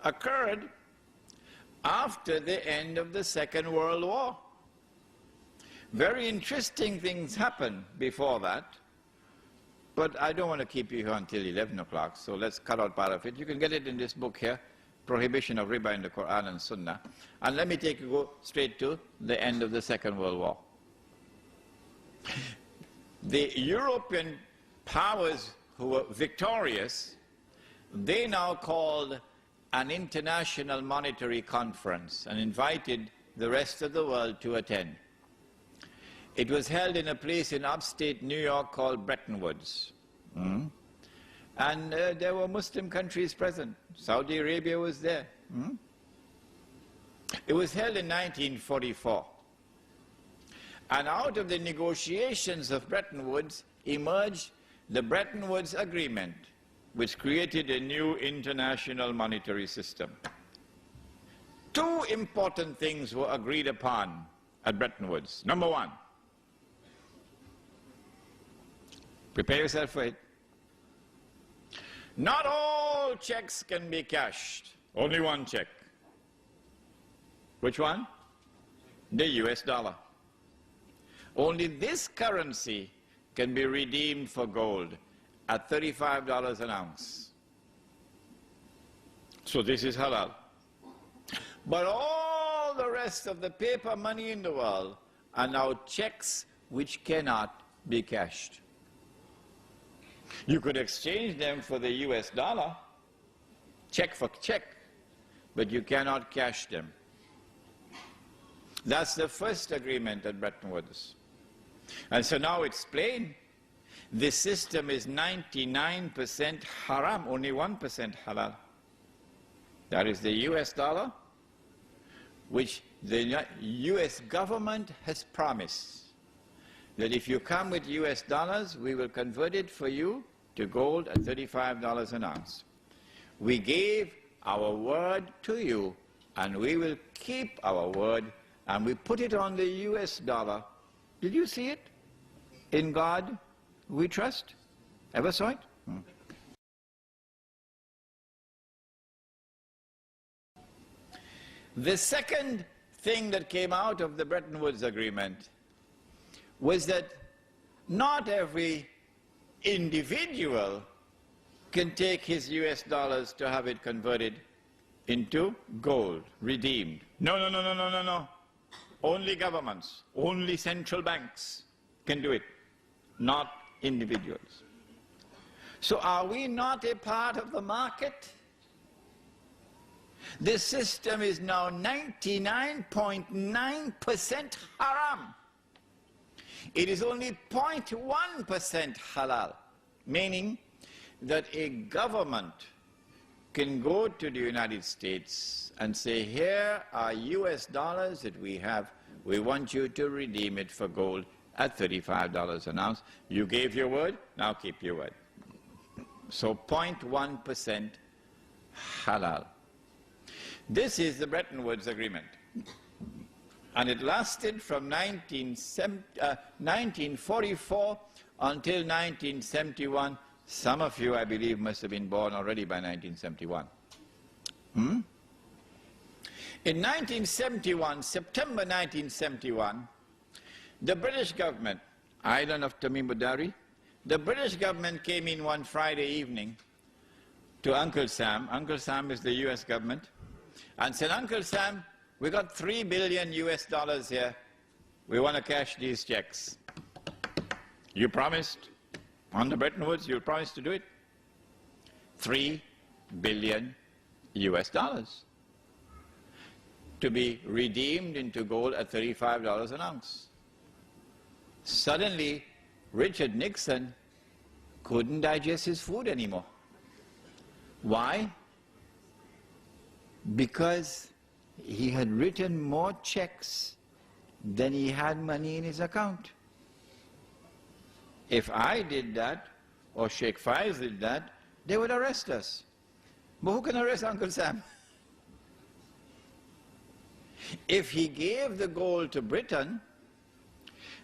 occurred after the end of the Second World War. Very interesting things happened before that, but I don't want to keep you here until 11 o'clock, so let's cut out part of it. You can get it in this book here, Prohibition of Riba in the Quran and Sunnah. And let me go straight to the end of the Second World War. The European powers who were victorious, they now called an international monetary conference and invited the rest of the world to attend. It was held in a place in upstate New York called Bretton Woods. And there were Muslim countries present. Saudi Arabia was there. It was held in 1944. And out of the negotiations of Bretton Woods emerged the Bretton Woods Agreement, which created a new international monetary system. Two important things were agreed upon at Bretton Woods. Number one, prepare yourself for it. Not all checks can be cashed. Only one check. Which one? The US dollar. Only this currency can be redeemed for gold at $35 an ounce. So this is halal. But all the rest of the paper money in the world are now checks which cannot be cashed. You could exchange them for the US dollar, check for check, but you cannot cash them. That's the first agreement at Bretton Woods. And so now it's plain. This system is 99% haram, only 1% halal. That is the US dollar, which the US government has promised that if you come with US dollars, we will convert it for you to gold at $35 an ounce. We gave our word to you, and we will keep our word, and we put it on the US dollar. Did you see it? In God we trust. Ever saw it? The second thing that came out of the Bretton Woods Agreement was that not every individual can take his US dollars to have it converted into gold, redeemed. No. Only governments, only central banks can do it, not individuals. So are we not a part of the market? This system is now 99.9% haram. It is only 0.1% halal, meaning that a government can go to the United States and say, here are US dollars that we have, we want you to redeem it for gold at $35 an ounce. You gave your word, now keep your word. So 0.1% halal. This is the Bretton Woods Agreement. And it lasted from 1944 until 1971. Some of you, I believe, must have been born already by 1971. In 1971, September 1971, the British government, island of Tamim Budari, the British government came in one Friday evening to Uncle Sam. Uncle Sam is the US government, and said, Uncle Sam, we got $3 billion US dollars here. We want to cash these checks. You promised on the Bretton Woods, you promised to do it. $3 billion US dollars to be redeemed into gold at $35 an ounce. Suddenly, Richard Nixon couldn't digest his food anymore. Why? Because he had written more checks than he had money in his account. If I did that, or Sheikh Faiz did that, they would arrest us. But who can arrest Uncle Sam? If he gave the gold to Britain,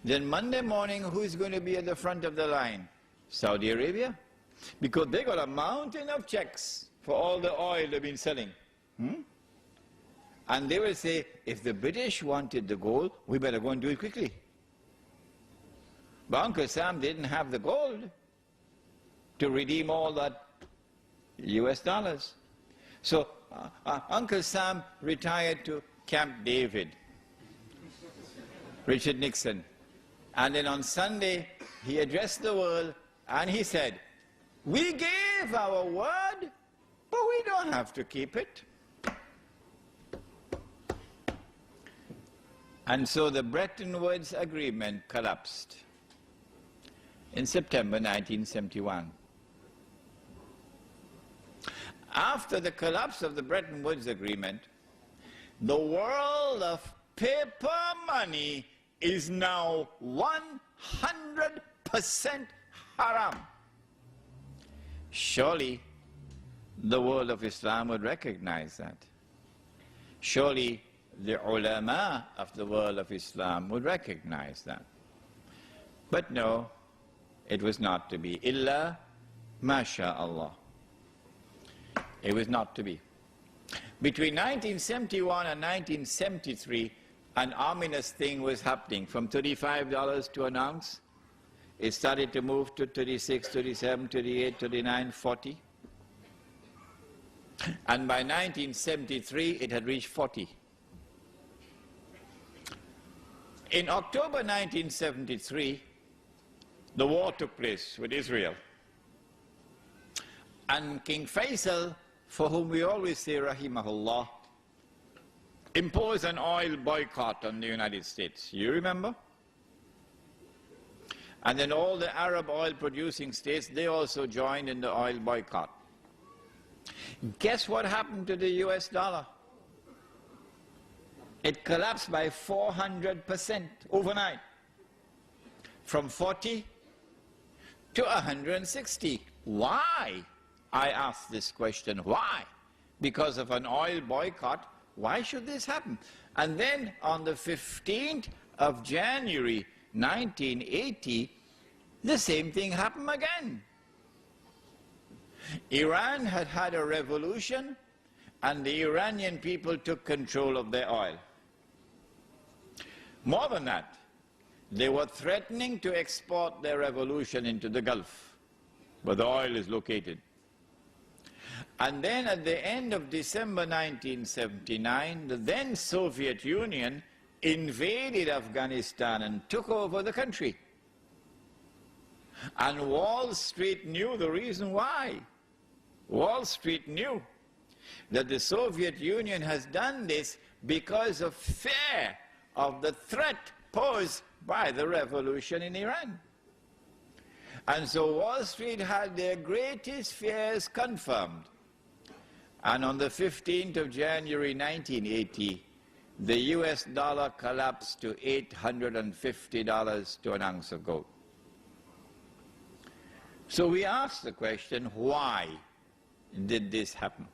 then Monday morning, who is going to be at the front of the line? Saudi Arabia. Because they got a mountain of checks for all the oil they've been selling. And they will say, if the British wanted the gold, we better go and do it quickly. But Uncle Sam didn't have the gold to redeem all that US dollars. So Uncle Sam retired to Camp David, Richard Nixon. And then on Sunday, he addressed the world and he said, we gave our word, but we don't have to keep it. And so the Bretton Woods Agreement collapsed in September 1971. After the collapse of the Bretton Woods Agreement, the world of paper money is now 100% haram. Surely the world of Islam would recognize that. Surely the ulama of the world of Islam would recognize that. But no, it was not to be. Illa masha'Allah. It was not to be. Between 1971 and 1973, an ominous thing was happening. From $35 to an ounce, it started to move to 36, 37, 38, 39, 40. And by 1973, it had reached 40. In October 1973, the war took place with Israel. And King Faisal, for whom we always say rahimahullah, imposed an oil boycott on the United States. You remember? And then all the Arab oil producing states, they also joined in the oil boycott. Guess what happened to the US dollar? It collapsed by 400% overnight, from 40 to 160. Why? I ask this question, why? Because of an oil boycott, why should this happen? And then on the 15th of January 1980, the same thing happened again. Iran had had a revolution and the Iranian people took control of their oil. More than that, they were threatening to export their revolution into the Gulf, where the oil is located. And then at the end of December 1979, the then Soviet Union invaded Afghanistan and took over the country. And Wall Street knew the reason why. Wall Street knew that the Soviet Union has done this because of fear of the threat posed by the revolution in Iran. And so Wall Street had their greatest fears confirmed. And on the 15th of January 1980, the US dollar collapsed to $850 to an ounce of gold. So we ask the question, why did this happen?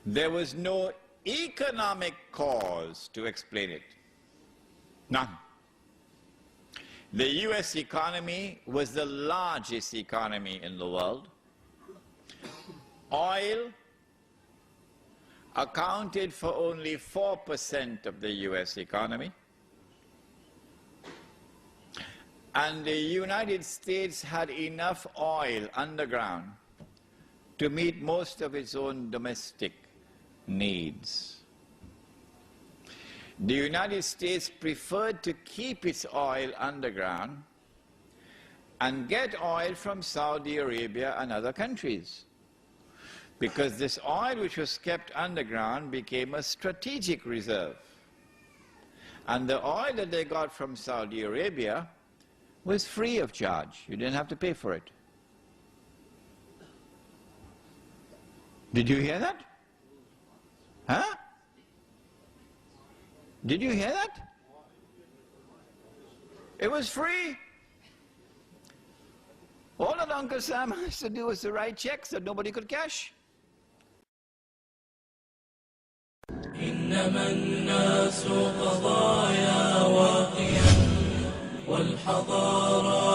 There was no economic cause to explain it. None. The US economy was the largest economy in the world. Oil accounted for only 4% of the US economy. And the United States had enough oil underground to meet most of its own domestic needs. The United States preferred to keep its oil underground and get oil from Saudi Arabia and other countries, because this oil which was kept underground became a strategic reserve. And the oil that they got from Saudi Arabia was free of charge. You didn't have to pay for it. Did you hear that? Huh? Did you hear that? It was free. All that Uncle Sam has to do was to write checks that nobody could cash. إنما الناس قضايا وقيم والحضارات